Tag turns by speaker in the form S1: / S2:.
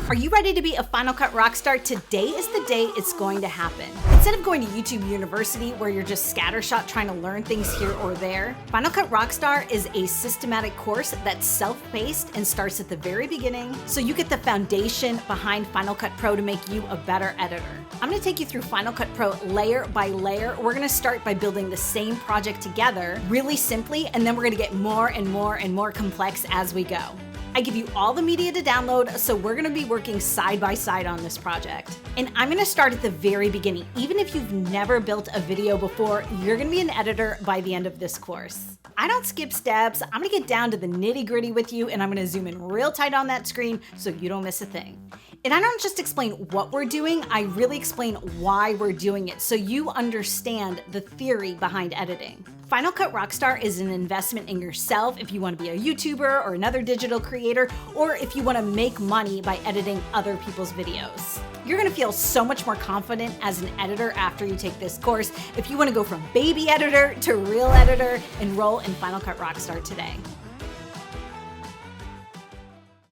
S1: Are you ready to be a Final Cut rockstar? Today is the day it's going to happen. Instead of going to YouTube University where you're just scattershot trying to learn things here or there, Final Cut Rockstar is a systematic course that's self-paced and starts at the very beginning, so you get the foundation behind Final Cut Pro to make you a better editor. I'm gonna take you through Final Cut Pro layer by layer. We're gonna start by building the same project together really simply, and then we're gonna get more and more and more complex as we go. I give you all the media to download, so we're gonna be working side by side on this project. And I'm gonna start at the very beginning. Even if you've never built a video before, you're gonna be an editor by the end of this course. I don't skip steps. I'm gonna get down to the nitty-gritty with you, and I'm gonna zoom in real tight on that screen so you don't miss a thing. And I don't just explain what we're doing, I really explain why we're doing it so you understand the theory behind editing. Final Cut Rockstar is an investment in yourself if you want to be a YouTuber or another digital creator, or if you want to make money by editing other people's videos. You're going to feel so much more confident as an editor after you take this course. If you want to go from baby editor to real editor, enroll in Final Cut Rockstar today.